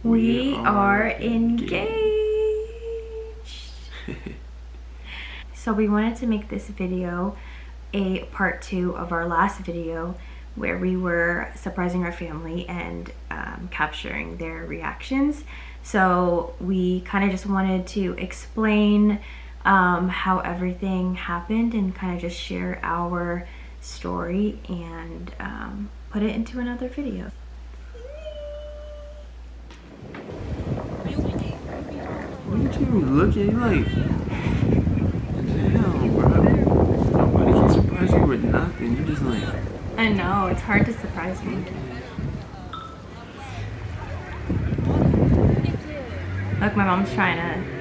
We are engaged. So we wanted to make this video a part 2 of our last video where we were surprising our family and capturing their reactions. So we kind of just wanted to explain how everything happened and kind of just share our story and put it into another video. What you looking? You like, damn, bro. Nobody can surprise you with nothing. You just like. I know, it's hard to surprise me. Look, my mom's trying to.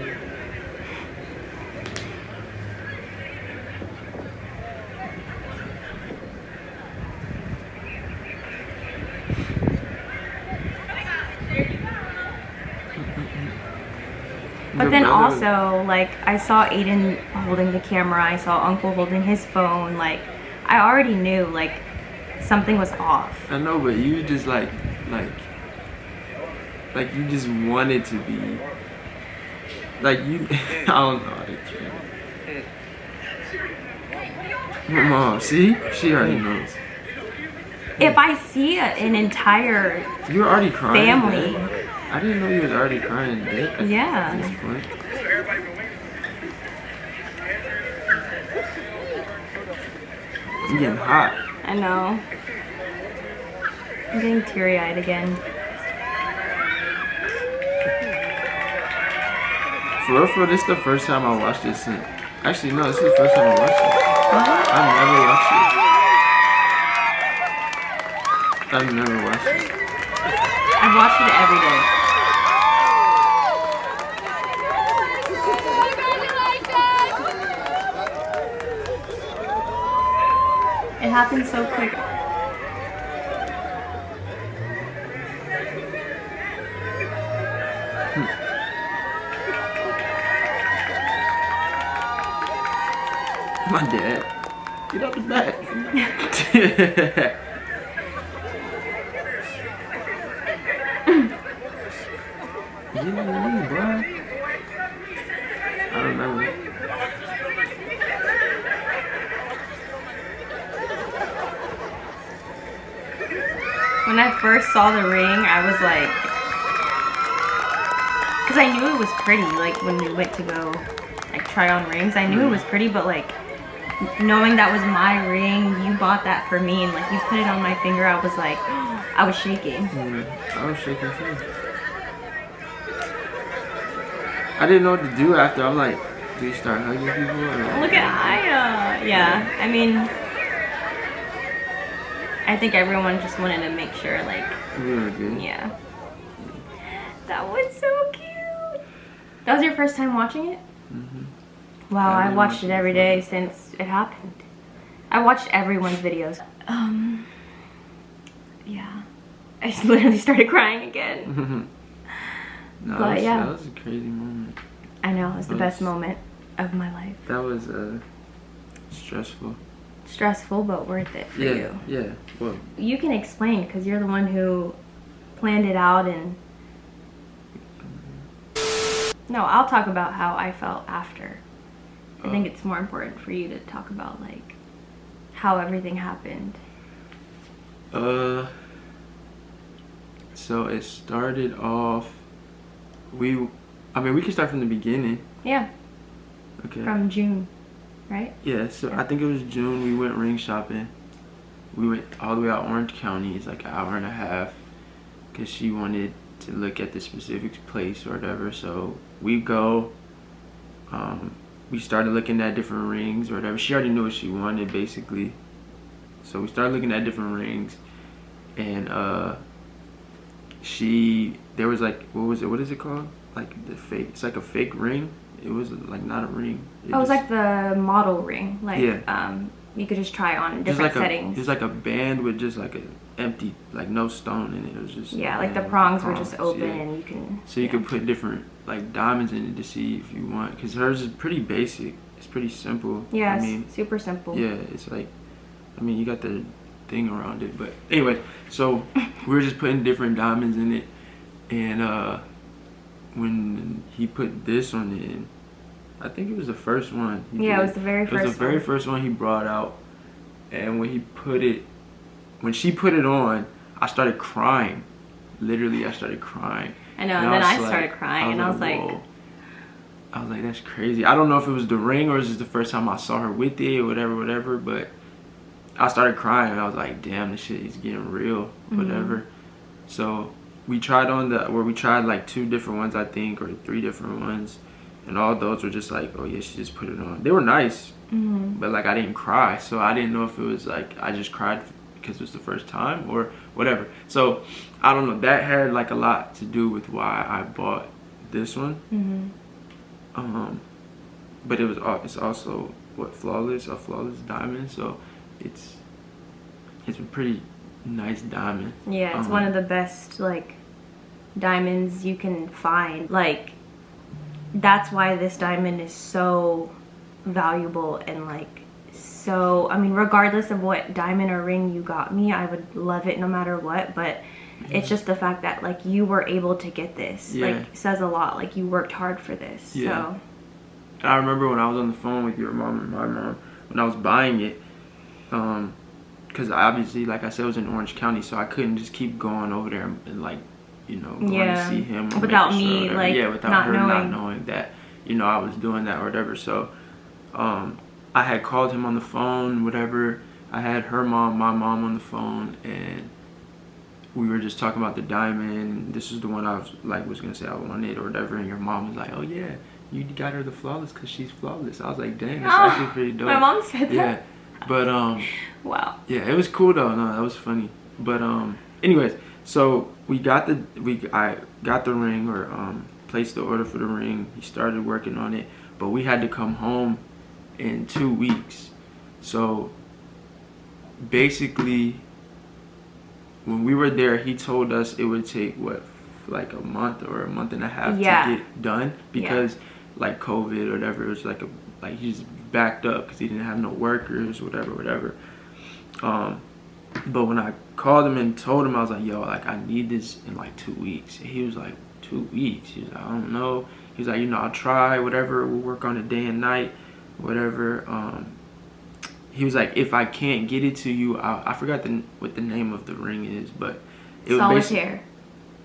But then also, like, I saw Aiden holding the camera, I saw Uncle holding his phone, like, I already knew, like, something was off. I know, but you just like you just wanted to be, like, you, I don't know how to explain it. My mom, see? She already knows. If I see an entire You're already crying. Family. Dad. I didn't know you was already crying, Dad. Yeah. At this point. I'm getting hot. I know. I'm getting teary-eyed again. For real, this is the first time I watched this since. Actually, no, this is the first time I watched it. I've never watched it. I've watched it every day. It happened so quick. My dad. Get out the back. Yeah, bro. I remember. When I first saw the ring, I was like, because I knew it was pretty, like when we went to go like try on rings, I knew it was pretty, but like knowing that was my ring, you bought that for me, and like you put it on my finger, I was like, I was shaking. I was shaking too. I didn't know what to do after. I'm like, do you start hugging people? Or Look at Aya. Yeah, I mean, I think everyone just wanted to make sure, like, we were good. Yeah. That was so cute. That was your first time watching it? Mm-hmm. Wow, Yeah, I watched it every day since it happened. I watched everyone's videos. Yeah. I just literally started crying again. No, But yeah. That was a crazy moment. I know, it was the best moment of my life. That was stressful. Stressful, but worth it for you. Yeah, well. You can explain, because you're the one who planned it out and... No, I'll talk about how I felt after. I think it's more important for you to talk about, like, how everything happened. So it started off, we can start from the beginning. Yeah. Okay. From June, right? Yeah, so I think it was June, we went ring shopping. We went all the way out Orange County, it's like an hour and a half, because she wanted to look at the specific place or whatever. So we go, we started looking at different rings or whatever. She already knew what she wanted, basically. So we started looking at different rings, and there was like, what is it called? Like the fake, it's like a fake ring. It was like not a ring. It was like the model ring, like, yeah. You could just try on different settings. It was like a band with just like an empty, like no stone in it. It was just, yeah, like the prongs were just open, yeah. and you can, so you could put different like diamonds in it to see if you want, because hers is pretty basic. It's pretty simple. Yeah, I mean, super simple. Yeah, it's like, I mean, you got the thing around it, but anyway, so we were just putting different diamonds in it, And when he put this on it, I think it was the first one. Yeah, it was the very first one. It was the very first one he brought out. And when she put it on, I started crying. Literally, I started crying. I know, and then I started crying, and I was like, whoa. I was like, that's crazy. I don't know if it was the ring or it was just the first time I saw her with it or whatever, but I started crying. And I was like, damn, this shit is getting real, whatever. So we tried like 2 different ones, I think, or 3 different ones. And all those were just like, oh yeah, she just put it on. They were nice, but like I didn't cry. So I didn't know if it was like I just cried because it was the first time or whatever. So I don't know. That had like a lot to do with why I bought this one. But it's also a flawless diamond. So it's a pretty nice diamond. Yeah, it's one of the best like diamonds you can find. Like, that's why this diamond is so valuable and like so, I mean, regardless of what diamond or ring you got me, I would love it no matter what, but it's just the fact that like you were able to get this like says a lot. Like you worked hard for this. So I remember when I was on the phone with your mom and my mom when I was buying it, because obviously, like I said, it was in Orange County, so I couldn't just keep going over there and like, you know, going to see him without me, like, without her not knowing that, you know, I was doing that or whatever. So I had called him on the phone, whatever. I had her mom, my mom on the phone, and we were just talking about the diamond, and this is the one I was gonna say I wanted or whatever, and your mom was like, oh yeah, you got her the flawless because she's flawless. I was like, dang, that's actually pretty dope. My mom said that. Yeah, but wow. Yeah, it was cool though. No, that was funny. But anyways, so I got the ring, or placed the order for the ring. He started working on it, but we had to come home in 2 weeks. So basically, when we were there, he told us it would take like a month or a month and a half to get done because like COVID or whatever. It was like he's backed up because he didn't have no workers, whatever. But when I called him and told him, I was like, yo, like I need this in like 2 weeks. And he was like, 2 weeks? He was like, I don't know. He was like, you know, I'll try, whatever. We'll work on it day and night, whatever. He was like, if I can't get it to you, I forgot what the name of the ring is, but it was solitaire.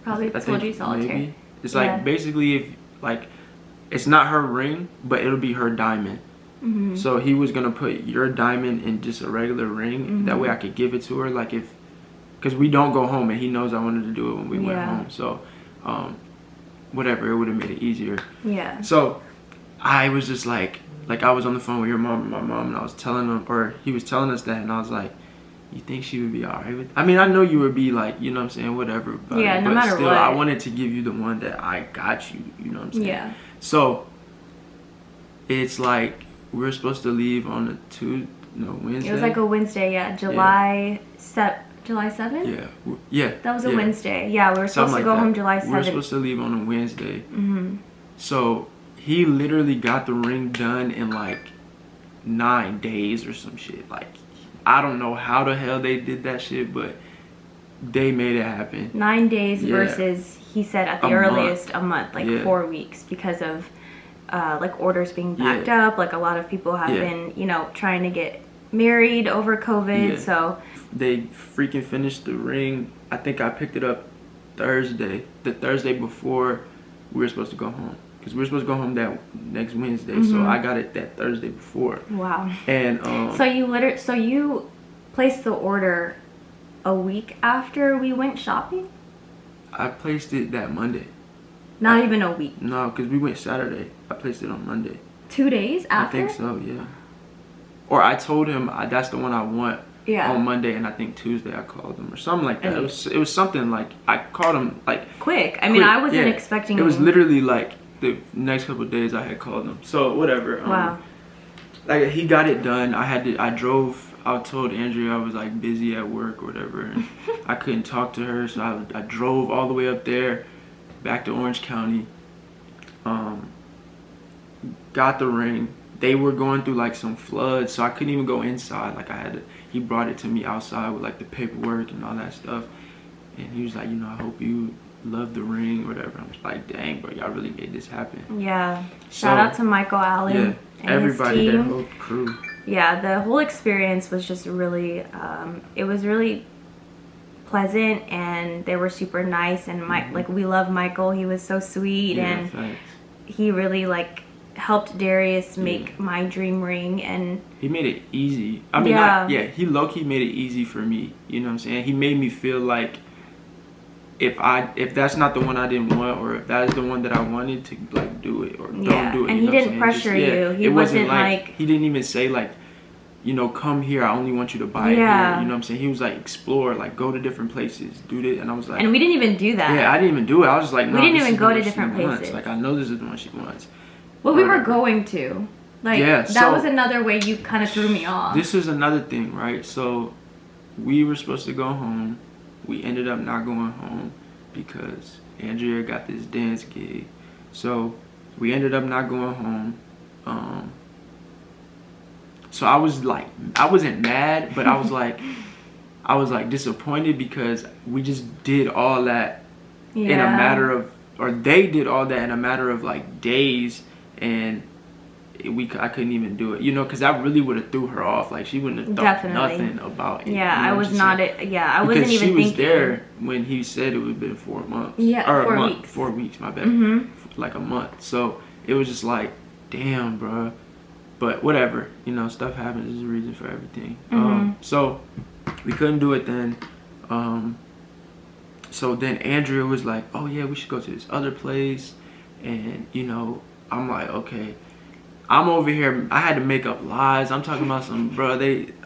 Probably told you solitaire. Maybe. It's like basically if like it's not her ring, but it'll be her diamond. So he was gonna put your diamond in just a regular ring. That way I could give it to her, like because we don't go home, and he knows I wanted to do it when we went home. So whatever, it would have made it easier. Yeah. So I was just like I was on the phone with your mom and my mom, and I was telling him, or he was telling us that, and I was like, you think she would be alright with? I mean, I know you would be like, you know what I'm saying, whatever. But, no matter still, what. I wanted to give you the one that I got you. You know what I'm saying? Yeah. So it's like we're supposed to leave on a Wednesday. It was like a Wednesday, July 7th? Yeah. That was a Wednesday. Yeah, we were supposed to go home July 7th. We were supposed to leave on a Wednesday. So he literally got the ring done in like 9 days or some shit. Like, I don't know how the hell they did that shit, but they made it happen. 9 days versus, he said at the earliest, a month, like 4 weeks, because of like orders being backed up. Like a lot of people have been, you know, trying to get married over COVID. So they freaking finished the ring. I think I picked it up the Thursday before we were supposed to go home. Because we were supposed to go home that next Wednesday, so I got it that Thursday before. Wow. And so you placed the order a week after we went shopping? I placed it that Monday. Not even a week? No, because we went Saturday. I placed it on Monday. 2 days after? I think so, yeah. Or I told him that's the one I want on Monday, and I think Tuesday I called him or something like that. It was something like, I called him like quick. I mean, I wasn't expecting it. It was literally like the next couple of days I had called him. So whatever. Wow. Like he got it done. I told Andrea I was like busy at work or whatever, and I couldn't talk to her, so I drove all the way up there, back to Orange County. Got the ring. They were going through like some floods, so I couldn't even go inside. Like he brought it to me outside with like the paperwork and all that stuff. And he was like, you know, I hope you love the ring, or whatever. I'm just like, dang, bro, y'all really made this happen. Yeah. So, Shout out to Michael Allen. Yeah, and everybody, his their team. whole crew. Yeah, the whole experience was just really, it was really pleasant, and they were super nice, and like, we love Michael. He was so sweet, Yeah, and thanks. he really like helped Daryus make my dream ring, and he made it easy. I mean, he low-key made it easy for me. You know what I'm saying? He made me feel like if that's not the one I didn't want, or if that is the one that I wanted, to like do it or don't do it. And he didn't pressure you. He wasn't like, he didn't even say like, you know, come here, I only want you to buy it here. You know what I'm saying? He was like, explore, like go to different places, do this. And I was like, and we didn't even do that. Yeah, I didn't even do it. I was just like, no, we didn't even go to different places. Like, I know this is the one she wants. Well, we were going to. Like, that was another way you kind of threw me off. This is another thing, right? So we were supposed to go home. We ended up not going home because Andrea got this dance gig. So we ended up not going home. So I was like, I wasn't mad, but I was like disappointed because we just did all that in a matter of, or they did all that in a matter of like days, and I couldn't even do it, you know, because that really would have threw her off. Like, she wouldn't have thought nothing about it. Yeah, you know I was not. I wasn't even thinking. Because she was there when he said it would have been 4 months. Yeah, or 4 weeks. 4 weeks, my bad. Like a month. So it was just like, damn, bro. But whatever, you know, stuff happens. There's a reason for everything. So we couldn't do it then. So then Andrea was like, oh yeah, we should go to this other place. And, you know, I'm like, okay. I'm over here, I had to make up lies. I'm talking about some, bro,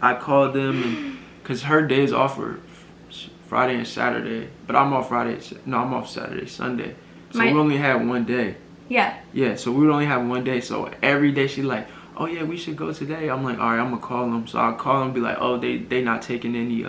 I called them, and because her days off were Friday and Saturday, but I'm off Saturday, Sunday. So we only had one day. Yeah, so we would only have one day. So every day she like, oh yeah, we should go today. I'm like, all right, I'm gonna call them. So I'll call them and be like, oh, they not taking any,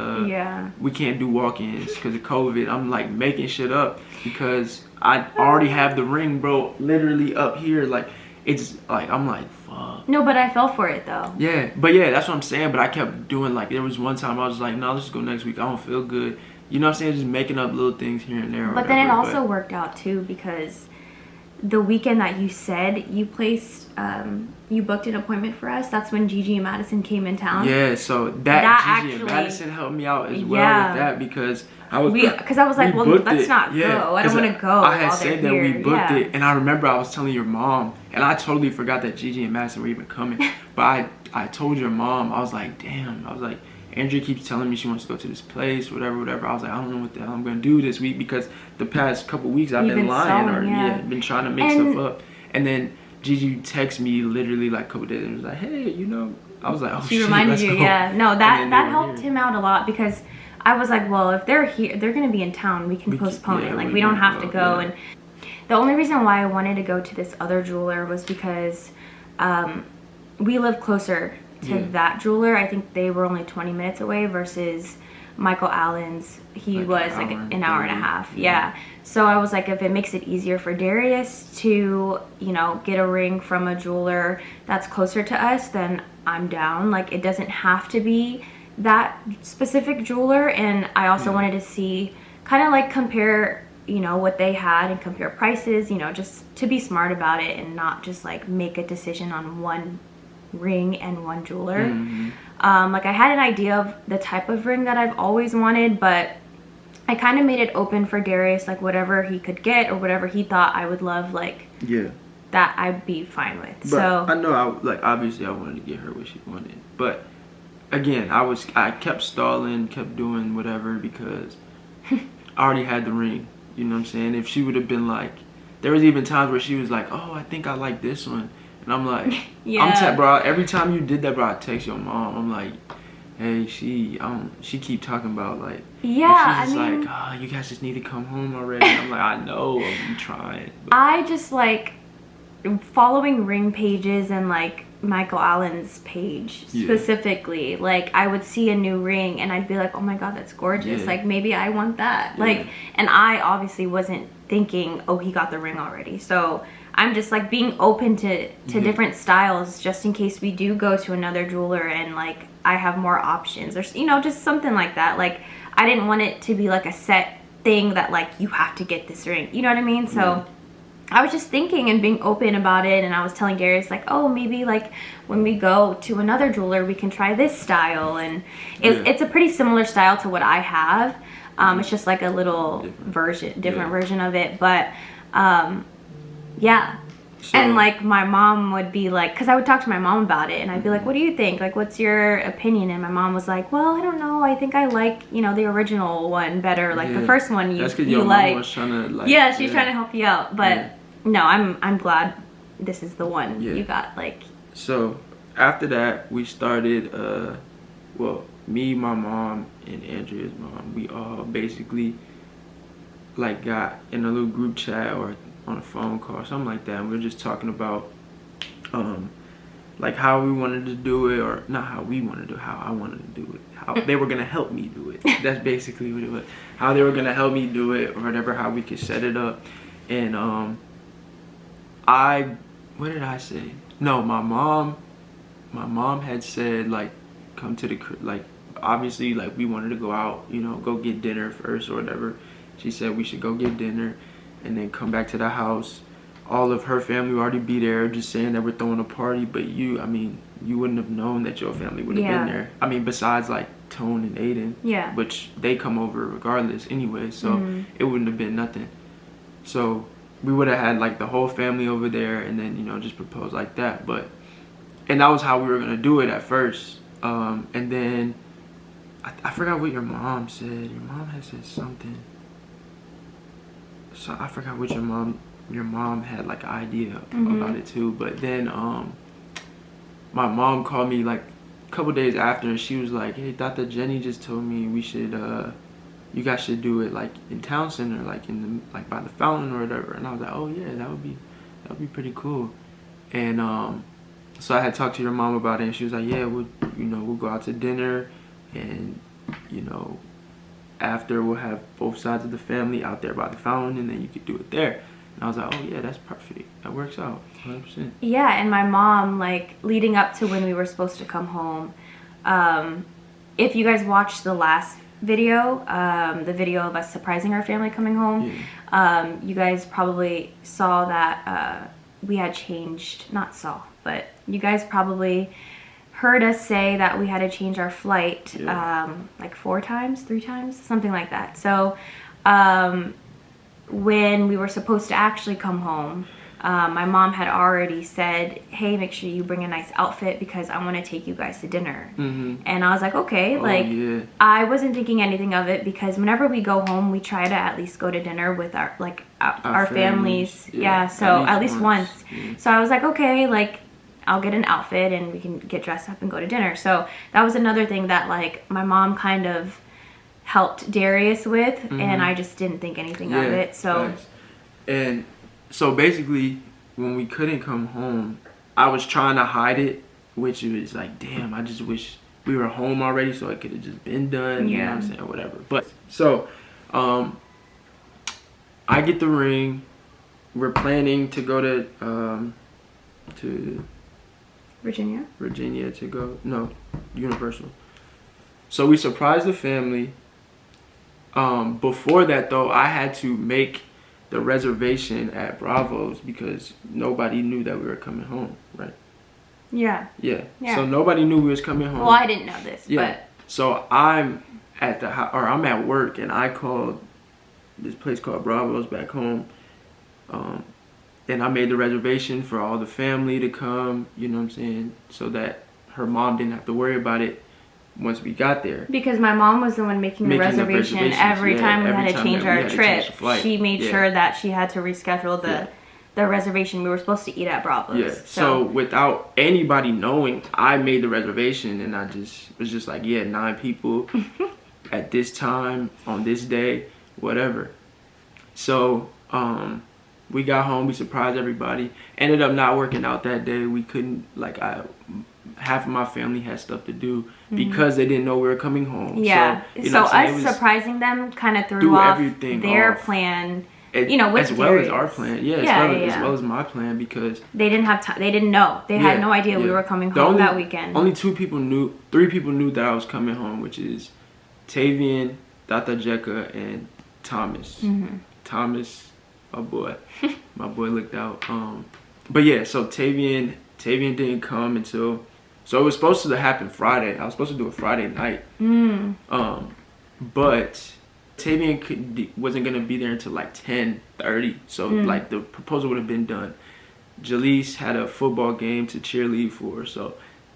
we can't do walk-ins because of COVID. I'm like making shit up because I already have the ring, bro, literally up here. Like, it's like, I'm like, fuck. No, but I fell for it though. Yeah, but yeah, that's what I'm saying. But I kept doing, like, there was one time I was like, no, let's go next week. I don't feel good. You know what I'm saying? Just making up little things here and there. But then it also worked out too, because the weekend that you said you placed, you booked an appointment for us, that's when Gigi and Madison came in town. Yeah, so that Gigi and Madison helped me out as well with that, because I was like, well, let's not go. I don't want to go. I had said that we booked it, and I remember I was telling your mom, and I totally forgot that Gigi and Madison were even coming. But I told your mom, I was like, damn. I was like, Andrea keeps telling me she wants to go to this place, whatever. I was like, I don't know what the hell I'm gonna do this week, because the past couple weeks I've been lying been trying to make stuff up. And then Gigi texted me literally like a couple days and was like, hey, you know, I was like, oh she shit, reminded you, go. No, that helped him out a lot, because I was like, well, if they're here, they're gonna be in town, we can postpone it. Like, we don't have to go. And the only reason why I wanted to go to this other jeweler was because we live closer to that jeweler. I think they were only 20 minutes away versus Michael Allen's, he was like an hour and a half. Yeah. So I was like, if it makes it easier for Daryus to, you know, get a ring from a jeweler that's closer to us, then I'm down. Like, it doesn't have to be that specific jeweler. And I also wanted to see, kind of like compare, you know, what they had and compare prices, you know, just to be smart about it and not just like make a decision on one ring and one jeweler. Like, I had an idea of the type of ring that I've always wanted, but I kind of made it open for Daryus, like whatever he could get or whatever he thought I would love, like, that I'd be fine with. But so I know, obviously I wanted to get her what she wanted, but again, I kept stalling, kept doing whatever, because I already had the ring. You know what I'm saying? If she would have been like, there was even times where she was like, oh, I think I like this one. And I'm like, bro, every time you did that, bro, I text your mom. I'm like, hey, she keep talking about, like, she's just like, oh, you guys just need to come home already. And I'm like, I know, I'm trying. But I just like following ring pages and like Michael Allen's page specifically. Like, I would see a new ring and I'd be like, oh my god, that's gorgeous. Like, maybe I want that. Like, and I obviously wasn't thinking, oh, he got the ring already. So I'm just like being open to different styles, just in case we do go to another jeweler and like I have more options, or, you know, just something like that. Like, I didn't want it to be like a set thing that like you have to get this ring. You know what I mean? So I was just thinking and being open about it, and I was telling Darius like, oh, maybe like when we go to another jeweler we can try this style, and it's a pretty similar style to what I have. It's just like a little different version of it, but yeah. So, and like my mom would be like, because I would talk to my mom about it, and I'd be like, what do you think, like what's your opinion? And my mom was like, well, I don't know, I think I like, you know, the original one better, like the first one you your like. Mom was trying to, like, yeah, she's trying to help you out, but no, I'm glad this is the one you got. Like, so after that we started well, me, my mom, and Andrea's mom, we all basically like got in a little group chat or on a phone call or something like that, and we were just talking about like how we wanted to do it, or not how we wanted to do it, how I wanted to do it, how they were gonna help me do it. That's basically what it was. How they were gonna help me do it, or whatever, how we could set it up. And what did I say? No, my mom had said like come to the, like obviously like we wanted to go out, you know, go get dinner first or whatever. She said we should go get dinner and then come back to the house. All of her family would already be there, just saying that we're throwing a party, but you wouldn't have known that your family would have been there. I mean, besides like Tone and Aiden, which they come over regardless anyway, so it wouldn't have been nothing. So we would have had like the whole family over there, and then, you know, just propose like that. And that was how we were gonna do it at first. And then I forgot what your mom said. Your mom had said something. So I forgot what your mom had like an idea about it too. But then my mom called me like a couple days after, and she was like, hey, Dr. Jenny just told me we should you guys should do it like in town center, like in the, like by the fountain or whatever. And I was like, oh yeah, that would be pretty cool. And so I had talked to your mom about it, and she was like, yeah, we'll go out to dinner, and you know, after we'll have both sides of the family out there by the fountain, and then you could do it there. And I was like, oh yeah, that's perfect. That works out 100%. Yeah, and my mom, like leading up to when we were supposed to come home, if you guys watched the last video, the video of us surprising our family coming home, you guys probably saw that we had changed, not saw, but you guys probably heard us say that we had to change our flight like 3 times, something like that. So when we were supposed to actually come home, my mom had already said, hey, make sure you bring a nice outfit because I want to take you guys to dinner. And I was like, okay. I wasn't thinking anything of it, because whenever we go home, we try to at least go to dinner with our like our families. So at least once. So I was like, okay, like I'll get an outfit and we can get dressed up and go to dinner. So that was another thing that like my mom kind of helped Daryus with, and I just didn't think anything of it. So nice. And so basically when we couldn't come home, I was trying to hide it, which was like, damn, I just wish we were home already so it could have just been done, you know what I'm saying, or whatever. But so I get the ring. We're planning to go to Virginia to go, no, Universal. So we surprised the family. Before that though, I had to make the reservation at Bravo's because nobody knew that we were coming home, right? Yeah. So nobody knew we was coming home. Well, I didn't know this, but so I'm at I'm at work, and I called this place called Bravo's back home. And I made the reservation for all the family to come, you know what I'm saying, so that her mom didn't have to worry about it once we got there. Because my mom was the one making the reservation every time we had to change our trip. She made sure that she had to reschedule the reservation. We were supposed to eat at Bravo's. So without anybody knowing, I made the reservation, and I just was just like, 9 people at this time on this day, whatever. So we got home, we surprised everybody. Ended up not working out that day. We couldn't, like, half of my family had stuff to do because they didn't know we were coming home. So us surprising them kind of threw off their plan. You know, with as well as our plan, as well as my plan, because they didn't have time. They didn't know. They had no idea we were coming home that weekend. Only 3 people knew that I was coming home, which is Tavian, Tata Jeka, and Thomas. Mm-hmm. Thomas, my boy. My boy looked out. But yeah, so Tavian didn't come until, so it was supposed to happen Friday. I was supposed to do it Friday night. But Tavian wasn't gonna be there until like 10:30. So like the proposal would have been done. Jaleese had a football game to cheerlead for, so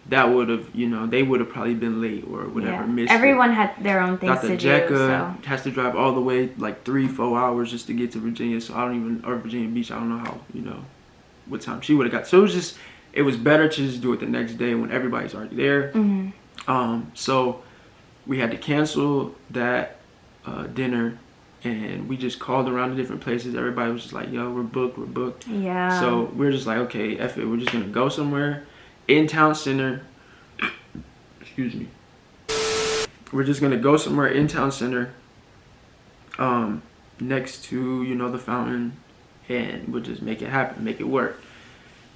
that would have, they would have probably been late or whatever. Yeah. Missed Everyone it. had their own things Dr. to Jekka do. So. has to drive all the way like 3-4 hours just to get to Virginia. So I don't even, or Virginia Beach. I don't know how, what time she would have got. So it was better to just do it the next day when everybody's already there. So we had to cancel that dinner, and we just called around to different places. Everybody was just like, yo, we're booked. Yeah. So we're just like, okay, F it. We're just gonna go somewhere in town center. Excuse me. We're just gonna go somewhere in town center, next to the fountain, and we'll just make it happen, make it work.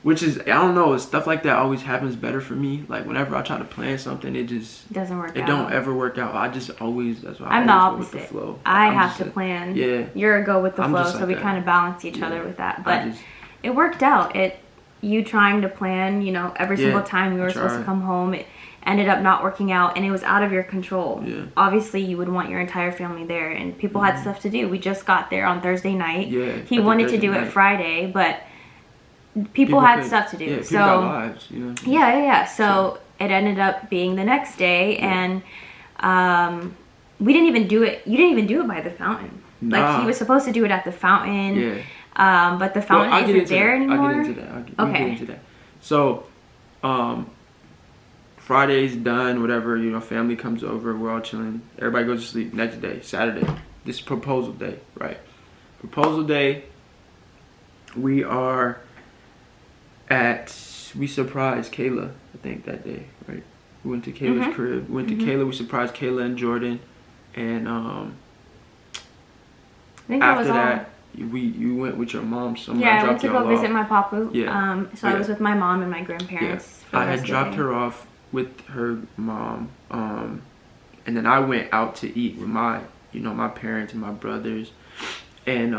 Which is, I don't know, stuff like that always happens better for me. Like whenever I try to plan something, it just doesn't work. It don't ever work out. I just always, that's why I'm the always opposite. go with the flow. I have to plan. Yeah. You're a go with the flow, just so like we that. kind of balance each other with that. But just, it worked out. You trying to plan, every single time you were supposed to come home, it ended up not working out, and it was out of your control. Yeah. Obviously, you would want your entire family there, and people had stuff to do. We just got there on Thursday night. Yeah. He wanted to do it Friday, but people had stuff to do. Yeah, people so got lives, Yeah. So it ended up being the next day, and we didn't even do it. You didn't even do it by the fountain. Nah. Like he was supposed to do it at the fountain. Yeah. But the fountain isn't there anymore. I'll get into that. We'll get into that. So, Friday's done, whatever, family comes over, we're all chilling. Everybody goes to sleep. Next day, Saturday. This is proposal day, right? Proposal day, we surprised Kayla, I think, that day, right? We went to Kayla's crib. We went to Kayla, we surprised Kayla and Jordan. And I think after that was that, you went with your mom somewhere. Yeah, I went to go visit my papa. Yeah. So I was with my mom and my grandparents. I had dropped her off with her mom, and then I went out to eat with my parents and my brothers, and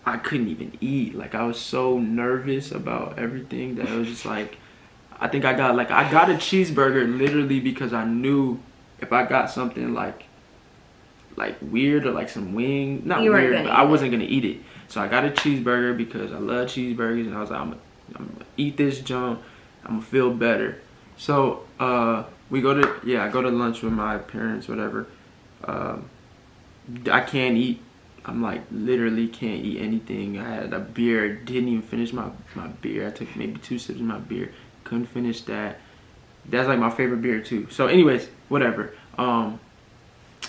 I couldn't even eat. Like I was so nervous about everything that it was just like, I think I got a cheeseburger literally because I knew if I got something like weird or like some wing, not weird, but I wasn't gonna eat it. So I got a cheeseburger because I love cheeseburgers, and I was like, I'm gonna eat this junk. I'm gonna feel better. So I go to lunch with my parents, whatever. I can't eat. I'm like literally can't eat anything. I had a beer, didn't even finish my beer. I took maybe 2 sips of my beer, couldn't finish that. That's like my favorite beer too. So anyways, whatever.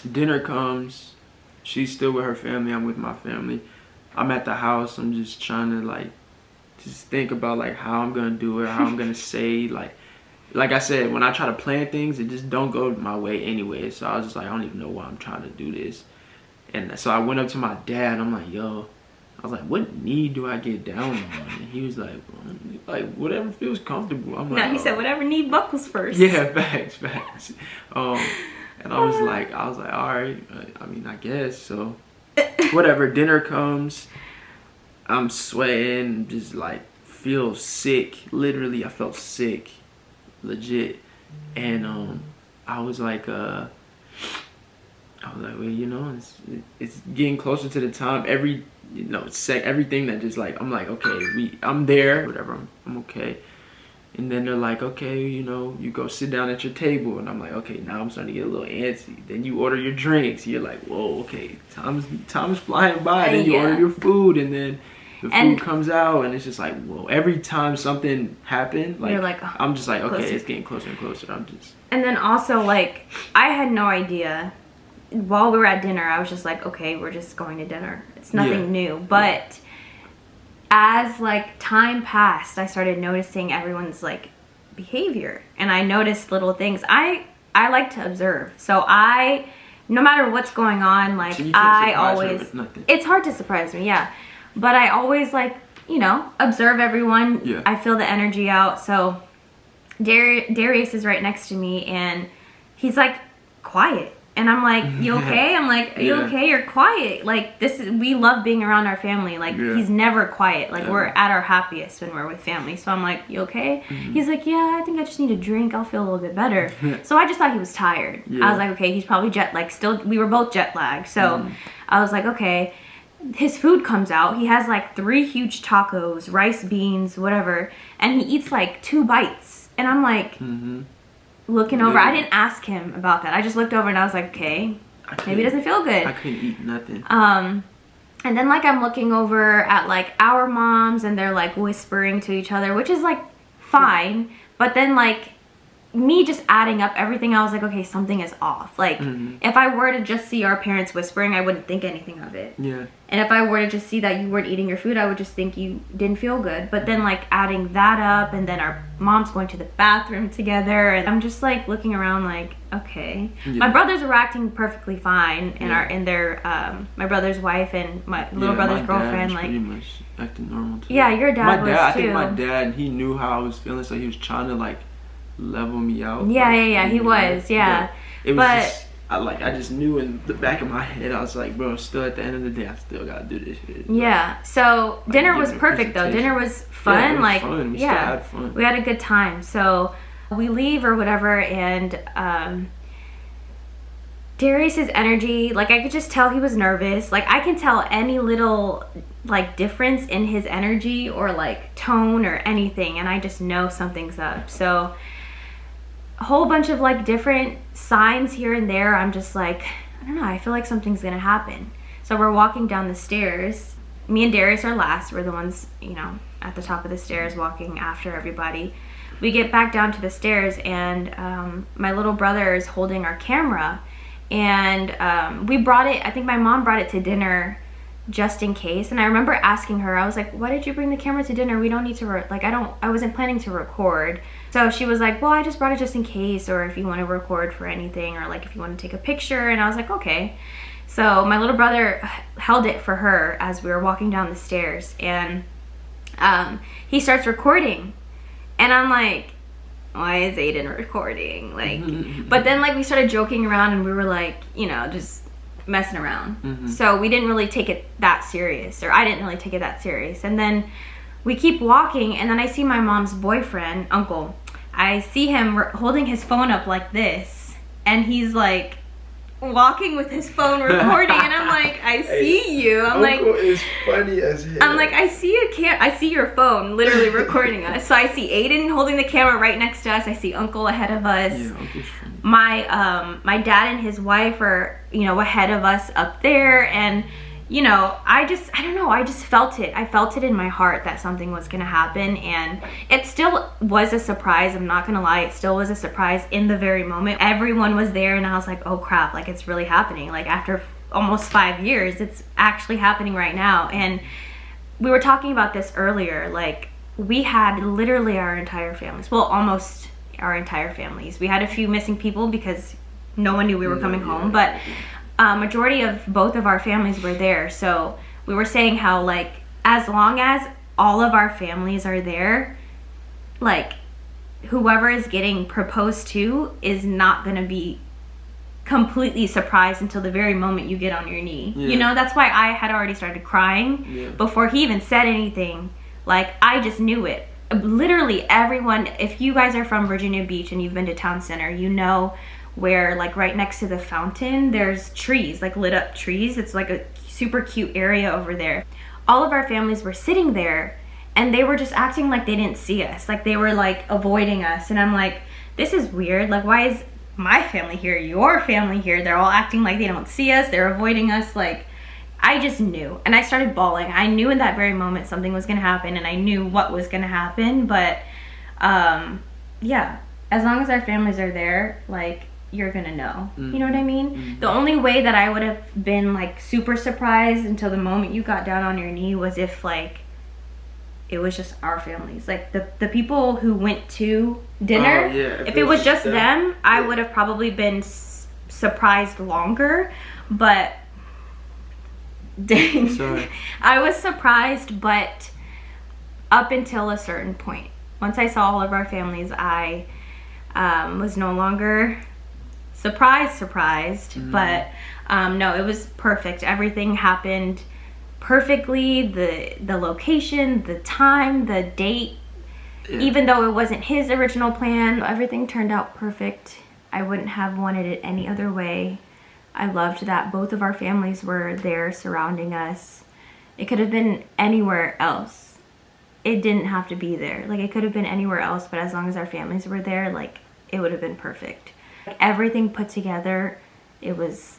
Dinner comes. She's still with her family. I'm with my family. I'm at the house. I'm just trying to just think about how I'm gonna do it, how I'm gonna say like I said, when I try to plan things, it just don't go my way anyway. So I was just like, I don't even know why I'm trying to do this. And so I went up to my dad. And I'm like, yo, I was like, what knee do I get down on? And he was like whatever feels comfortable. I'm like, he said whatever knee buckles first. Yeah, facts. And I was like, all right. I mean, I guess so. Whatever. Dinner comes. I'm sweating, just feel sick. Literally, I felt sick, legit. And I was like, well, it's getting closer to the time. Everything that just I'm like, okay, I'm there, whatever. I'm okay. And then they're like, okay, you go sit down at your table. And I'm like, okay, now I'm starting to get a little antsy. Then you order your drinks. You're like, whoa, okay, time's flying by. Then you order your food, and then the food comes out, and it's just like, whoa. Every time something happened, you're like, oh, I'm just like, okay, closer. It's getting closer and closer. And then also, I had no idea. While we were at dinner, I was just like, okay, we're just going to dinner. It's nothing new. But as time passed, I started noticing everyone's behavior, and I noticed little things. I like to observe, so no matter what's going on, so I always, it's hard to surprise me, but I always observe everyone. I feel the energy out. So Darius is right next to me, and he's quiet. And I'm like, you okay? I'm like, are you Yeah. okay? You're quiet. Like, we love being around our family. Like, Yeah. he's never quiet. Like, Yeah. we're at our happiest when we're with family. So I'm like, you okay? He's like, yeah, I think I just need a drink. I'll feel a little bit better. So I just thought he was tired. Yeah. I was like, okay, he's probably we were both jet lagged. So I was like, okay. His food comes out. He has like 3 huge tacos, rice, beans, whatever. And he eats like 2 bites. And I'm like, looking over. I didn't ask him about that. I just looked over and I was like, okay, maybe he doesn't feel good. I couldn't eat nothing. And then like I'm looking over at like our moms and they're like whispering to each other, which is like fine. But then like me just adding up everything, I was like, okay, something is off. Like if I were to just see our parents whispering, I wouldn't think anything of it. Yeah. And if I were to just see that you weren't eating your food, I would just think you didn't feel good. But then like adding that up and then our moms going to the bathroom together, and I'm just like looking around like, okay. Yeah. My brothers were acting perfectly fine in my brother's wife and my little brother's girlfriend, like pretty much acting normal too. Yeah, your dad was I too. think my dad, he knew how I was feeling, so he was trying to like level me out. Yeah, he was, yeah. It was but just, I just knew in the back of my head, I was like, bro, still at the end of the day, I still gotta do this shit. Yeah, so dinner was giving a perfect though. Dinner was fun. Yeah, it was like, fun. We still had fun. We had a good time. So we leave or whatever, and Darius's energy, like I could just tell he was nervous. Like I can tell any little like difference in his energy or like tone or anything, and I just know something's up. So a whole bunch of like different signs here and there. I'm just like, I don't know, I feel like something's gonna happen. So we're walking down the stairs. Me and Darius are last. We're the ones, you know, at the top of the stairs walking after everybody. We get back down to the stairs, and my little brother is holding our camera, and we brought it, I think my mom brought it to dinner just in case. And I remember asking her, I was like, why did you bring the camera to dinner? We don't need to I wasn't planning to record. So she was like, well, I just brought it just in case, or if you want to record for anything, or like if you want to take a picture. And I was like, okay. So my little brother held it for her as we were walking down the stairs, and he starts recording, and I'm like, why is Aiden recording? Like, but then like we started joking around, and we were like, you know, just messing around. So we didn't really take it that serious, or I didn't really take it that serious. And then we keep walking, and then I see my mom's boyfriend, uncle. I see him holding his phone up like this, and he's like walking with his phone recording, and I'm like, I see you. I'm like, Uncle is funny as hell. I'm like, I see your phone literally recording us. So I see Aiden holding the camera right next to us. I see Uncle ahead of us. Yeah, Uncle's funny. My dad and his wife are, you know, ahead of us up there, and you know, I don't know, I just felt it. I felt it in my heart that something was gonna happen, and it still was a surprise. I'm not gonna lie, it still was a surprise in the very moment. Everyone was there, and I was like, oh crap, like it's really happening. Like after almost 5 years, it's actually happening right now. And we were talking about this earlier, like we had literally our entire families, well, almost our entire families. We had a few missing people because no one knew we were coming home, but majority of both of our families were there. So we were saying how like as long as all of our families are there, like whoever is getting proposed to is not gonna be completely surprised until the very moment you get on your knee. You know, that's why I had already started crying before he even said anything. Like I just knew it. Literally everyone, if you guys are from Virginia Beach and you've been to Town Center, you know where like right next to the fountain there's trees, like lit up trees. It's like a super cute area over there. All of our families were sitting there, and they were just acting like they didn't see us, like they were like avoiding us. And I'm like, this is weird. Like why is my family here, your family here? They're all acting like they don't see us, they're avoiding us. Like I just knew, and I started bawling. I knew in that very moment something was gonna happen, and I knew what was gonna happen. But yeah, as long as our families are there, like you're gonna know. You know what I mean? The only way that I would have been like super surprised until the moment you got down on your knee was if like it was just our families, like the people who went to dinner. If it was just them, I would have probably been surprised longer. But dang, Sorry. I was surprised, but up until a certain point. Once I saw all of our families, I was no longer surprised. But no, it was perfect. Everything happened perfectly. The location, the time, the date, even though it wasn't his original plan, everything turned out perfect. I wouldn't have wanted it any other way. I loved that both of our families were there surrounding us. It could have been anywhere else. It didn't have to be there. Like, it could have been anywhere else, but as long as our families were there, like, it would have been perfect. Like, everything put together, it was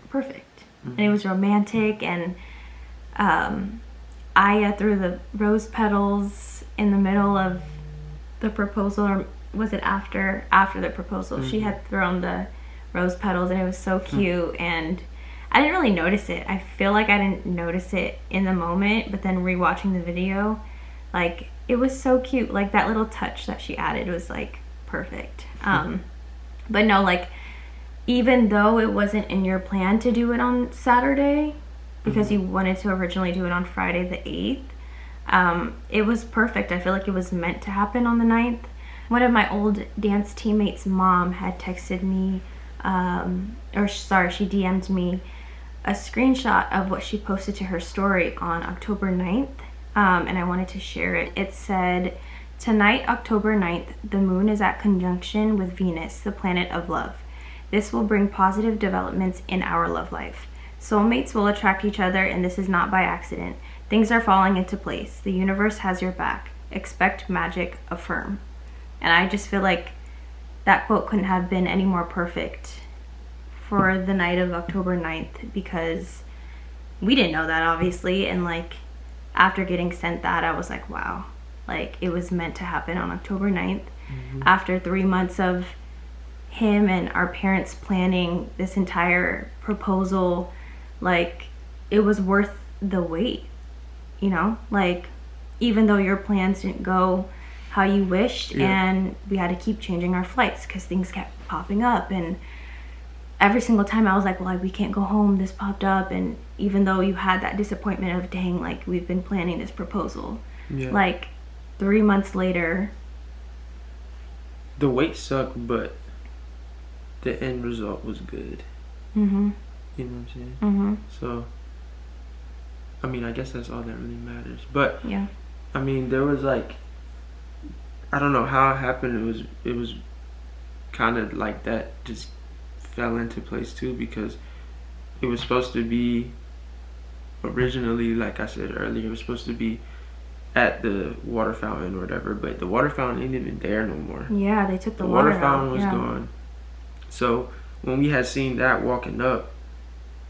perfect. And it was romantic, and Aya threw the rose petals in the middle of the proposal, or was it after the proposal? She had thrown the rose petals, and it was so cute. And I didn't really notice it. I feel like I didn't notice it in the moment, but then rewatching the video, like, it was so cute. Like, that little touch that she added was like perfect. But no, like, even though it wasn't in your plan to do it on Saturday, because you wanted to originally do it on Friday the 8th, it was perfect. I feel like it was meant to happen on the 9th. One of my old dance teammates' mom had texted me, she DM'd me a screenshot of what she posted to her story on October 9th, and I wanted to share it. It said, "Tonight, October 9th, the moon is at conjunction with Venus, the planet of love. This will bring positive developments in our love life. Soulmates will attract each other, and this is not by accident. Things are falling into place. The universe has your back. Expect magic, affirm." And I just feel like that quote couldn't have been any more perfect for the night of October 9th, because we didn't know that, obviously. And like, after getting sent that, I was like, wow, like, it was meant to happen on October 9th. After 3 months of him and our parents planning this entire proposal, like, it was worth the wait, you know? Like, even though your plans didn't go how you wished, and we had to keep changing our flights because things kept popping up, and every single time I was like, well, we can't go home, this popped up. And even though you had that disappointment of, dang, like, we've been planning this proposal, like, 3 months later, the wait sucked, but the end result was good. You know what I'm saying? So, I mean, I guess that's all that really matters. But yeah, I mean, there was like, I don't know how it happened. It was kind of like that just fell into place too, because it was supposed to be originally, like I said earlier, it was supposed to be at the water fountain or whatever, but the water fountain ain't even there no more. Yeah, they took the water water fountain out. was gone. So when we had seen that walking up,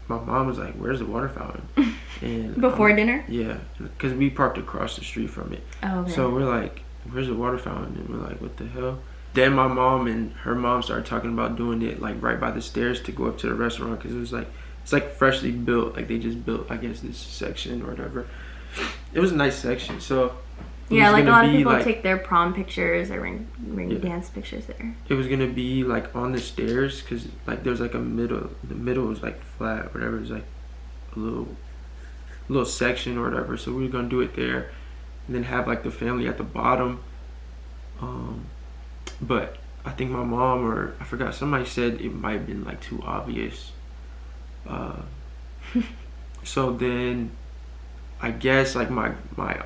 my mom was like, "Where's the water fountain?" And Before dinner? Yeah, because we parked across the street from it. Oh, okay. So we're like, "Where's the water fountain?" And we're like, "What the hell?" Then my mom and her mom started talking about doing it like right by the stairs to go up to the restaurant, because it was like, it's like freshly built. Like, they just built, I guess, this section or whatever. It was a nice section. So yeah, like, a lot of people take their prom pictures or ring dance pictures there. It was gonna be like on the stairs, because like there was like the middle was like flat, whatever. It was like a little section or whatever. So we were gonna do it there, and then have like the family at the bottom. But I think my mom, or I forgot, somebody said it might have been like too obvious. So then I guess like my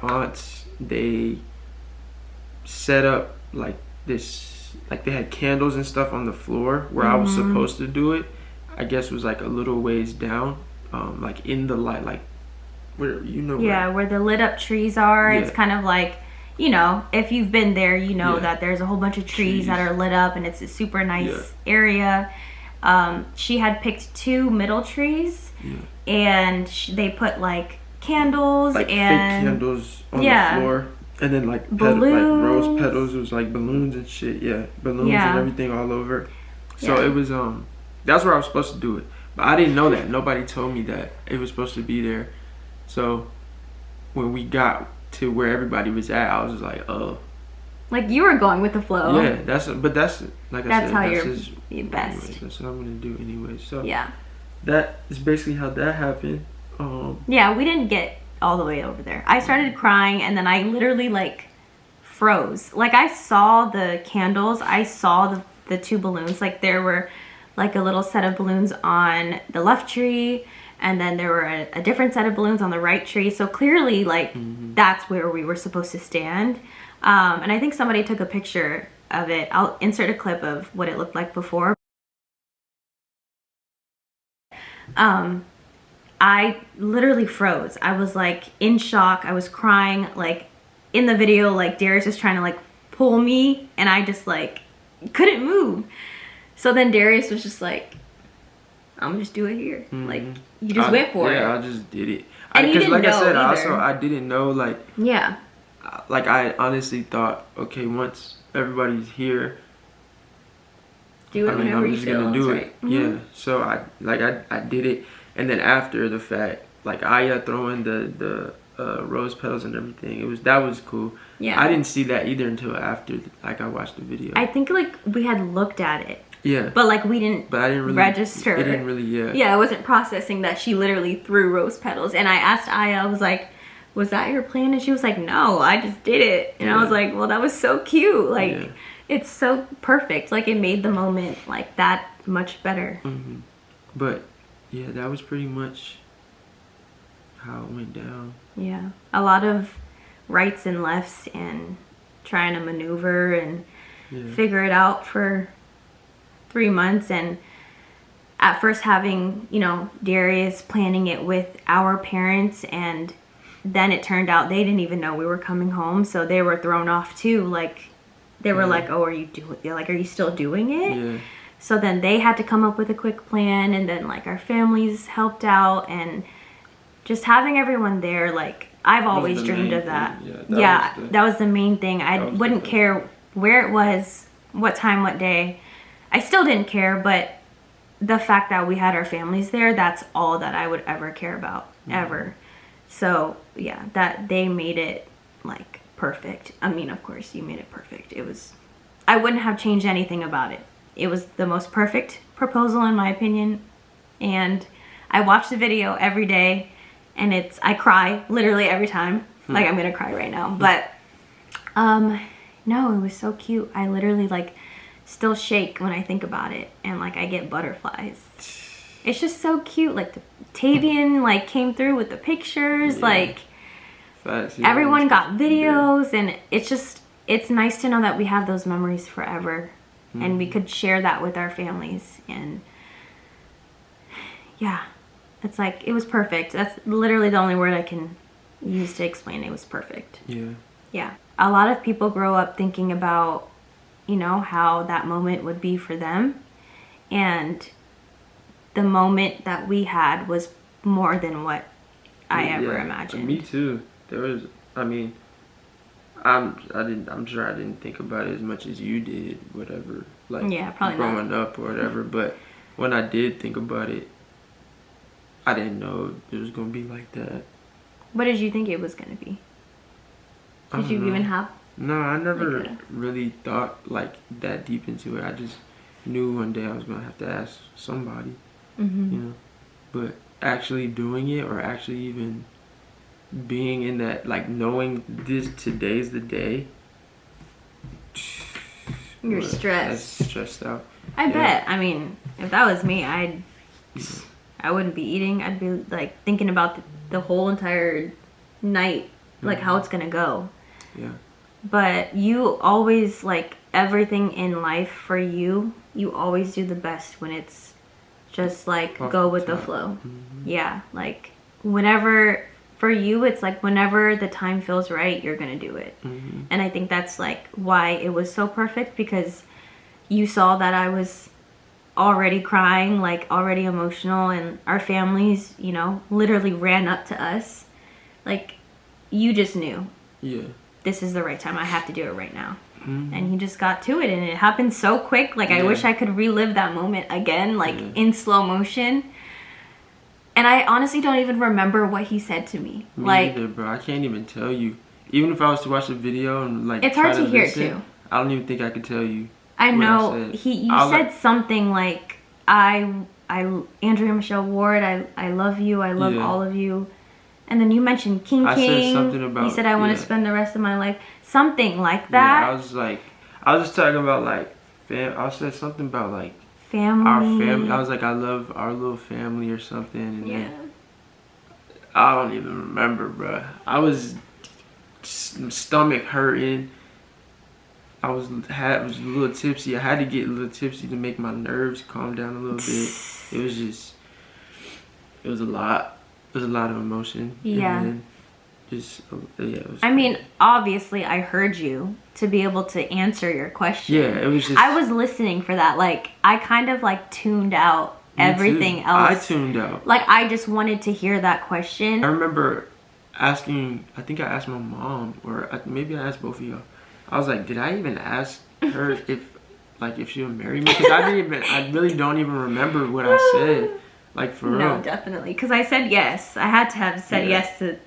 aunts, they set up like this, like they had candles and stuff on the floor where I was supposed to do it. I guess it was like a little ways down, like in the light, like where, you know, where the lit up trees are. It's kind of like, you know, if you've been there, you know that there's a whole bunch of trees that are lit up, and it's a super nice area. She had picked 2 middle trees, and they put like candles, like and fake candles on the floor, and then like like rose petals. It was like balloons and shit. Balloons and everything all over. So it was that's where I was supposed to do it, but I didn't know that. Nobody told me that it was supposed to be there. So when we got to where everybody was at, I was just like, oh, like, you were going with the flow. Yeah, that's like I said, that's how you're the best. Anyway, that's what I'm gonna do anyway. So yeah, that is basically how that happened. Yeah, we didn't get all the way over there. I started crying, and then I literally like froze. Like, I saw the candles, I saw the 2 balloons. Like, there were like a little set of balloons on the left tree, and then there were a different set of balloons on the right tree. So clearly, like, that's where we were supposed to stand. And I think somebody took a picture of it. I'll insert a clip of what it looked like before. I literally froze. I was like in shock. I was crying. Like in the video, like Darius was trying to like pull me, and I just like couldn't move. So then Darius was just like, I'm gonna just do it here. Like, you just went for it. Yeah, I just did it. And you Because didn't like I know said, either. I didn't know, like, Yeah. like I honestly thought, okay, once everybody's here, Do it I mean, whenever I'm you just feel gonna it's do right. it. Yeah. So I did it, and then after the fact, like Aya throwing the rose petals and everything, that was cool. Yeah. I didn't see that either until after, like, I watched the video. I think like we had looked at it. Yeah. But like we didn't But I didn't really register. It didn't really, yeah. Yeah, I wasn't processing that she literally threw rose petals. And I asked Aya, I was like, was that your plan? And she was like, no, I just did it. And I was like, well, that was so cute. Like, it's so perfect. Like, it made the moment like that much better. But yeah, that was pretty much how it went down. Yeah, a lot of rights and lefts and trying to maneuver and figure it out for 3 months. And at first having, you know, Darius planning it with our parents, and then it turned out they didn't even know we were coming home, so they were thrown off too. Like, they were like, oh, are you still doing it? Yeah. So then they had to come up with a quick plan, and then like our families helped out, and just having everyone there, like, I've always dreamed of that. That was the main thing. I wouldn't care where it was, what time, what day. I still didn't care, but the fact that we had our families there, that's all that I would ever care about, ever. So yeah, that they made it like perfect. I mean, of course you made it perfect. I wouldn't have changed anything about it. It was the most perfect proposal in my opinion. And I watch the video every day, and I cry literally every time. Like, I'm gonna cry right now. But no, it was so cute. I literally like still shake when I think about it, and like I get butterflies. It's just so cute. Like, the Tavian like came through with the pictures. Like, everyone got videos, and it's nice to know that we have those memories forever, and we could share that with our families. And yeah, it's like, it was perfect. That's literally the only word I can use to explain it. Was perfect. Yeah. A lot of people grow up thinking about, you know, how that moment would be for them, and the moment that we had was more than what I ever imagined. Me too. There was, I mean, I'm sure I didn't think about it as much as you did, whatever, like, probably growing up or whatever. But when I did think about it, I didn't know it was gonna be like that. What did you think it was gonna be? Did you even have? No, I never really thought like that deep into it. I just knew one day I was gonna have to ask somebody, you know. But actually doing it, or actually even being in that, like, knowing today's the day. You're stressed. That's stressed out. I bet. I mean, if that was me, I wouldn't be eating. I'd be like thinking about the whole entire night, like how it's gonna go. Yeah. But you always, like, everything in life for you always do the best when it's just like go with the flow. Yeah, like whenever, for you, it's like whenever the time feels right, you're gonna do it. And I think that's like why it was so perfect, because you saw that I was already crying, like already emotional, and our families, you know, literally ran up to us. Like, you just knew. Yeah. This is the right time. I have to do it right now. And you just got to it, and it happened so quick. Like, I wish I could relive that moment again, like in slow motion. And I honestly don't even remember what he said to me. Me like, either, bro. I can't even tell you. Even if I was to watch the video and like, it's hard try to hear listen, too. I don't even think I could tell you. I know what you said something like, Andrea Michelle Ward, I love you, I love all of you. And then you mentioned King. I said something about, you said I want to spend the rest of my life. Something like that. Yeah, I was just talking about like I said something about like family. Our family. I was like, I love our little family or something. And Yeah. then I don't even remember, bruh. I was stomach hurting. I was a little tipsy. I had to get a little tipsy to make my nerves calm down a little bit. It was just, it was a lot. It was a lot of emotion. Yeah. And then just, yeah. It was I mean, obviously, I heard you to be able to answer your question. Yeah, it was just. I was listening for that. Like, I kind of like tuned out everything else. I tuned out. Like, I just wanted to hear that question. I remember asking, I think I asked my mom, or maybe I asked both of y'all. I was like, did I even ask her if she would marry me? Because I really don't even remember what I said. Like, for real. No, definitely. Because I said yes. I had to have said yes to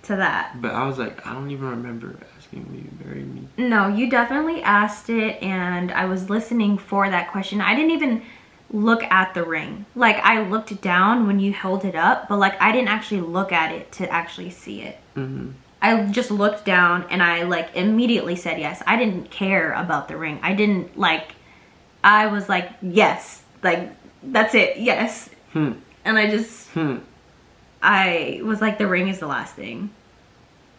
that. But I was like, I don't even remember asking will you marry me. No, you definitely asked it, and I was listening for that question. I didn't even look at the ring. Like, I looked down when you held it up, but like I didn't actually look at it to actually see it. Mm-hmm. I just looked down and I like immediately said yes. I didn't care about the ring. I didn't like, I was like, yes, like that's it, yes. And I just, I was like, the ring is the last thing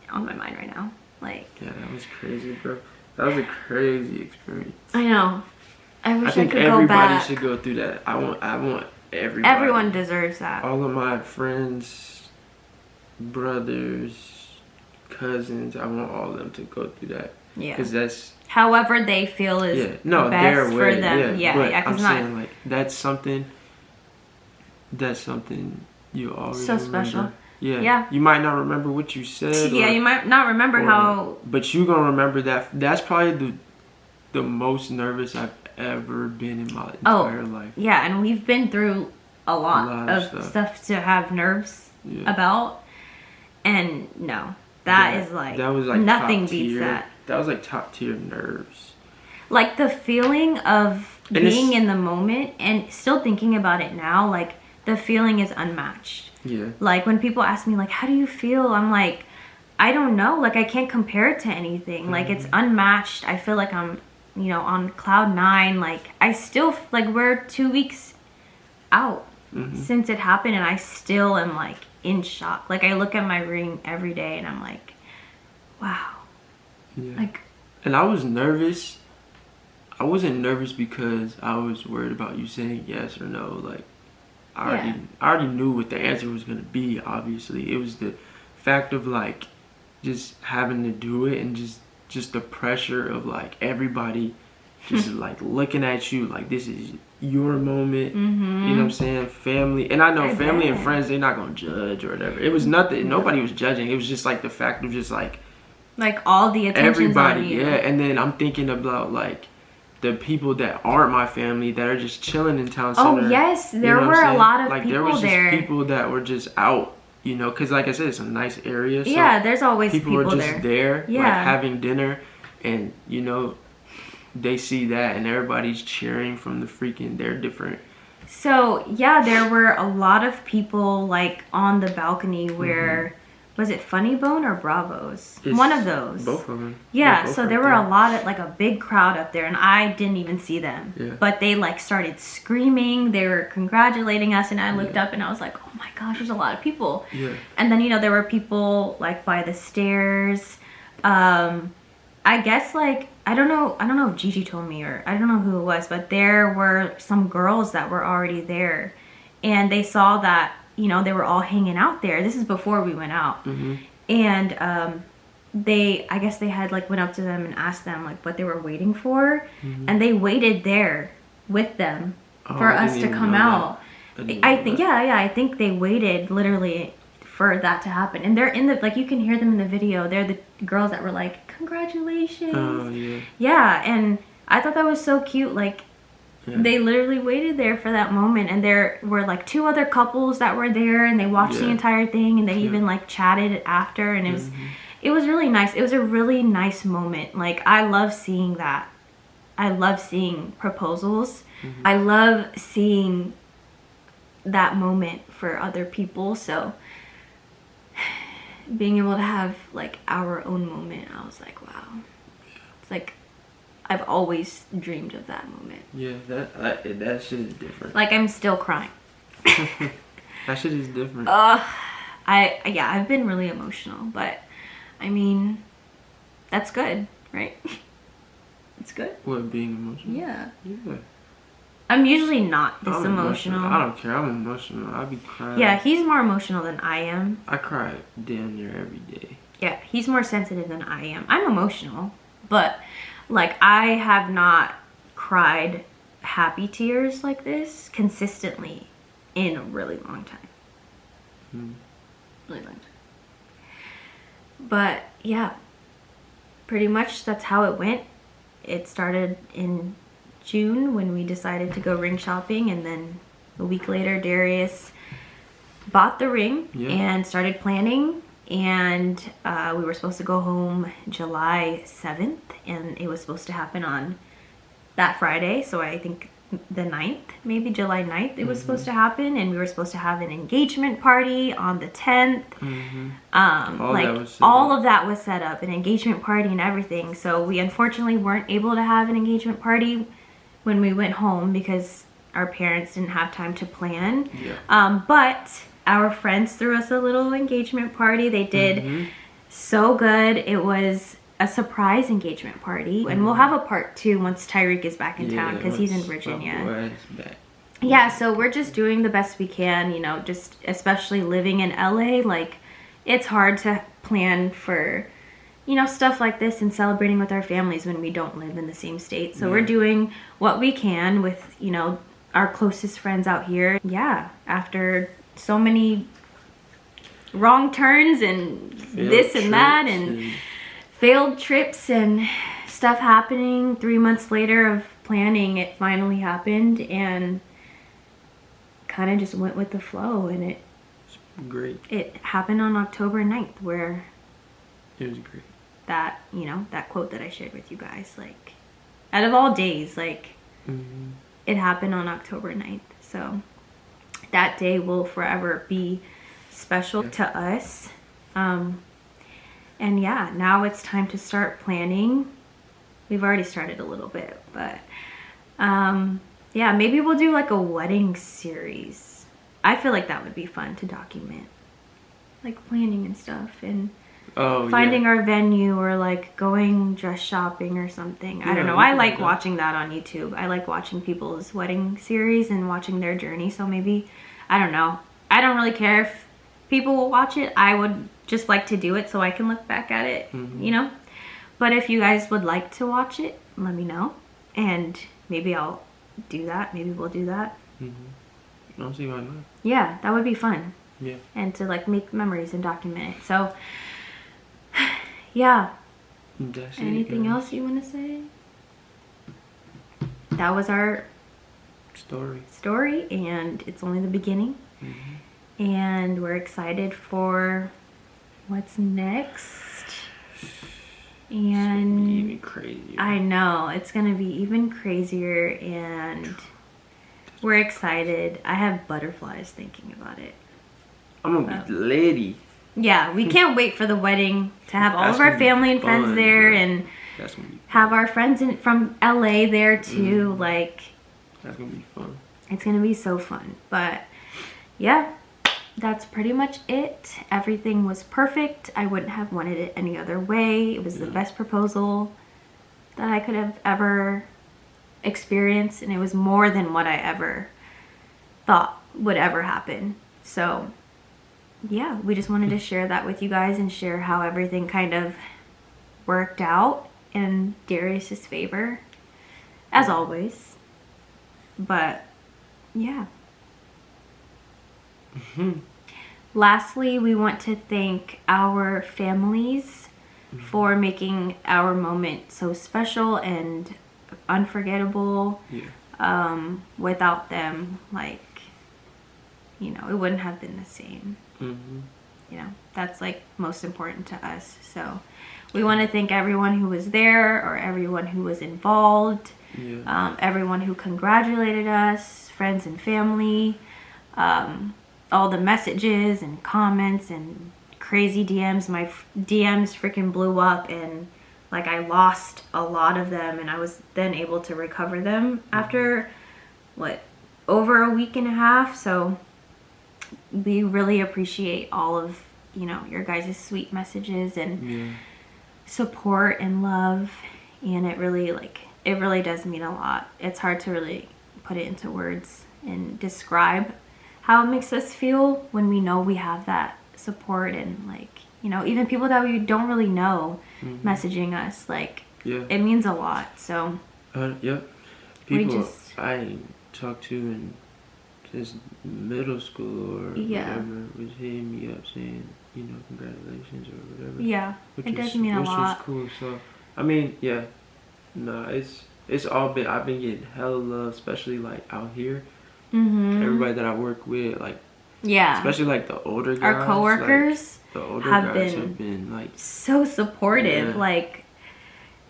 on my mind right now. Like, yeah, that was crazy, bro. That was a crazy experience. I know. I wish I think could go everybody back. should go through that. I want everybody. Everyone deserves that. All of my friends, brothers, cousins, I want all of them to go through that. Yeah. Because that's... However they feel is their best way. for them. Yeah, I'm saying, like, that's something you always so remember. special. Yeah. You might not remember what you said. Yeah, you might not remember how... But you going to remember that. That's probably the most nervous I've ever been in my entire life. Yeah, and we've been through a lot of stuff to have nerves about. And no, that was like nothing beats that. That was like top tier nerves. Like the feeling of being in the moment and still thinking about it now, like the feeling is unmatched. Yeah. Like when people ask me like, how do you feel? I'm like, I don't know. Like I can't compare it to anything. Like it's unmatched. I feel like I'm, on cloud 9. Like I still, like we're 2 weeks out since it happened and I still am like in shock. Like I look at my ring every day and I'm like, wow. Yeah. Like, and I was nervous. I wasn't nervous because I was worried about you saying yes or no. Like I already knew what the answer was gonna be. Obviously, it was the fact of like just having to do it and just the pressure of like everybody just like looking at you like this is your moment. You know what I'm saying? Family, and I know family and friends, they're not gonna judge or whatever. It was nothing. Nobody was judging. It was just like the fact of just like all the attention's everybody. on you. Yeah, and then I'm thinking about like the people that aren't my family that are just chilling in town center. Oh yes, there were a lot of people there was there. Just people that were just out, because like I said, it's a nice area. So yeah, there's always people were just there, like having dinner, and they see that, and everybody's cheering from the freaking. They're different. So yeah, there were a lot of people like on the balcony where. Was it Funny Bone or Bravo's? One of those. Both of them. Yeah, so there were a lot of, like a big crowd up there and I didn't even see them. Yeah. But they like started screaming, they were congratulating us and I looked up and I was like, oh my gosh, there's a lot of people. Yeah. And then, there were people like by the stairs. I guess like, I don't know if Gigi told me or I don't know who it was, but there were some girls that were already there and they saw that they were all hanging out there. This is before we went out. And I guess they had like went up to them and asked them like what they were waiting for. And they waited there with them for us to come out. I think they waited literally for that to happen. And they're in the, like you can hear them in the video. They're the girls that were like, congratulations. Oh, yeah. Yeah, and I thought that was so cute. Like, they literally waited there for that moment, and there were like 2 other couples that were there, and they watched the entire thing, and they even like chatted after, and it was really nice. It was a really nice moment. Like I love seeing that. I love seeing proposals. I love seeing that moment for other people. So being able to have like our own moment, I was like, wow. It's like I've always dreamed of that moment. Yeah, that shit is different. Like, I'm still crying. That shit is different. I've been really emotional, but I mean, that's good, right? It's good. What, being emotional? Yeah. Yeah. I'm usually not this I'm emotional. I don't care. I'm emotional. I be crying. Yeah, he's more emotional than I am. I cry damn near every day. Yeah, he's more sensitive than I am. I'm emotional, but like I have not cried happy tears like this consistently in a really long time. Really long time. But yeah, pretty much that's how it went. It started in June when we decided to go ring shopping, and then a week later Darius bought the ring and started planning, and we were supposed to go home July 7th, and it was supposed to happen on that Friday, so I think the 9th, maybe July 9th, it was supposed to happen, and we were supposed to have an engagement party on the 10th. All of that was set up, an engagement party and everything. So we unfortunately weren't able to have an engagement party when we went home because our parents didn't have time to plan. But our friends threw us a little engagement party. They did so good. It was a surprise engagement party, and we'll have a part 2 once Tyreek is back in town because he's in Virginia. Yeah, so we're just doing the best we can, you know, just especially living in LA. Like, it's hard to plan for, you know, stuff like this and celebrating with our families when we don't live in the same state. So we're doing what we can with, you know, our closest friends out here. Yeah, after so many wrong turns and this and that and failed trips and stuff happening, 3 months later of planning, it finally happened, and kind of just went with the flow, and it happened on October 9th, where it was great. That, you know, that quote that I shared with you guys, like, out of all days, like, it happened on October 9th. So that day will forever be special to us. And yeah, now it's time to start planning. We've already started a little bit, but yeah, maybe we'll do like a wedding series. I feel like that would be fun to document, like planning and stuff, and finding our venue, or like going dress shopping or something. I don't know. I like watching that on YouTube. I like watching people's wedding series and watching their journey. So maybe, I don't know. I don't really care if people will watch it. I would just like to do it so I can look back at it, you know? But if you guys would like to watch it, let me know. And maybe I'll do that. Maybe we'll do that. I don't see why not. Yeah, that would be fun. Yeah. And to like make memories and document it. So, yeah. Anything else you want to say? That was our story, and it's only the beginning. And we're excited for what's next. And it's even crazier. I know, it's gonna be even crazier, and we're excited. I have butterflies thinking about it. I'm gonna be lady. Yeah, we can't wait for the wedding to have all of our family and friends there, and have our friends from LA there too. Like, that's gonna be fun. It's gonna be so fun. But yeah, that's pretty much it. Everything was perfect. I wouldn't have wanted it any other way. It was the best proposal that I could have ever experienced, and it was more than what I ever thought would ever happen. So yeah, we just wanted to share that with you guys and share how everything kind of worked out in Darius's favor, as always. But yeah. Lastly, we want to thank our families for making our moment so special and unforgettable. Without them, like, you know, it wouldn't have been the same. You know, that's like most important to us. So we want to thank everyone who was there, or everyone who was involved, everyone who congratulated us, friends and family, all the messages and comments and crazy DMs. My DMs freaking blew up, and Like I lost a lot of them, and I was then able to recover them after over a week and a half. So we really appreciate all of, you know, your guys' sweet messages and support and love, and it really does mean a lot. It's hard to really put it into words and describe how it makes us feel when we know we have that support, and like, you know, even people that we don't really know messaging us, like it means a lot. So people I talked to in just middle school or whatever was hitting me up saying, you know, congratulations or whatever. It does mean a lot. Which was cool. So I mean, it's all been, I've been getting hella love, especially like out here. Everybody that I work with, like especially like the older guys, our coworkers, like, the older guys have been like so supportive. Like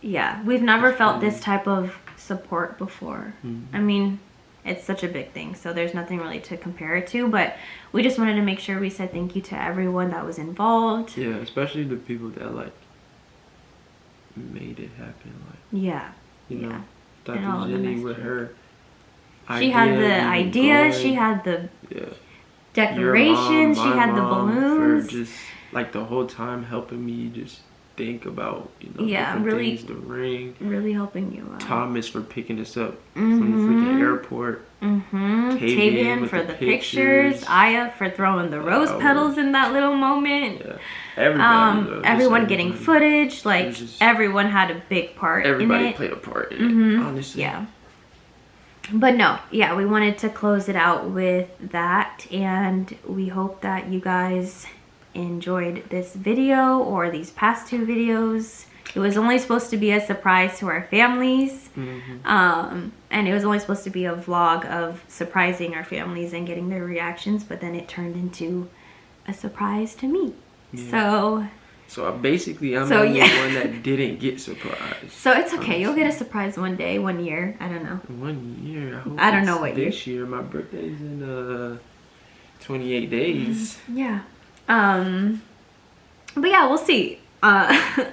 we've never felt this type of support before. I mean, it's such a big thing, so there's nothing really to compare it to, but we just wanted to make sure we said thank you to everyone that was involved. Especially the people that like made it happen, like you know, Dr. Jenny with her she had the idea, she had the decorations, she had the balloons, for just like the whole time helping me just think about, you know, different really things, the ring, really helping you out. Thomas for picking us up from the freaking airport, Tavian for the pictures, Aya for throwing the rose petals in that little moment. Everybody, everyone getting footage, like everyone had a big part in it. Everybody played a part in it, honestly. But no, we wanted to close it out with that, and we hope that you guys enjoyed this video or these past two videos. It was only supposed to be a surprise to our families, and it was only supposed to be a vlog of surprising our families and getting their reactions, but then it turned into a surprise to me. So basically, I'm the only one that didn't get surprised. So it's okay. You'll get a surprise one day, 1 year. I don't know. 1 year? I don't know what year. This year. My birthday's in 28 days. But yeah, we'll see. I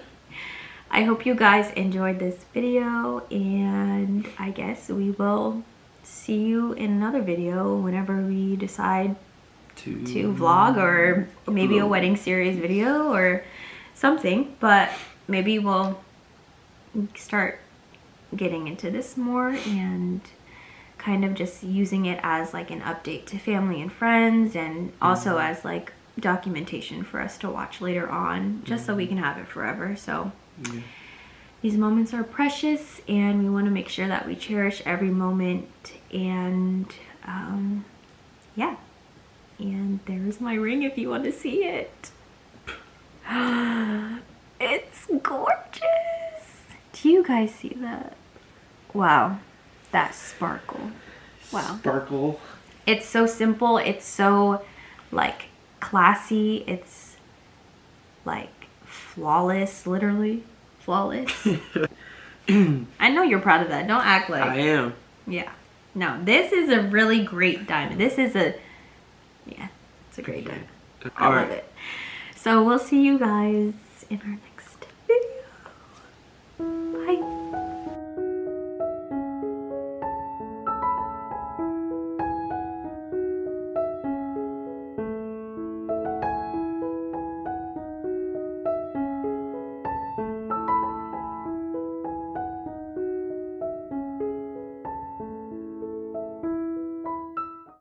hope you guys enjoyed this video, and I guess we will see you in another video whenever we decide to vlog, or maybe a wedding series video or something. But maybe we'll start getting into this more and kind of just using it as like an update to family and friends, and also as like documentation for us to watch later on, just so we can have it forever. So these moments are precious, and we want to make sure that we cherish every moment. And and there's my ring if you want to see it. It's gorgeous. Do you guys see that? Wow, that sparkle. Wow. Sparkle. It's so simple. It's so like classy. It's like flawless, literally flawless. I know you're proud of that. Don't act like. I am. Yeah. No, this is a really great diamond. This is it's a great diamond. I love it. So we'll see you guys in our next video. Bye.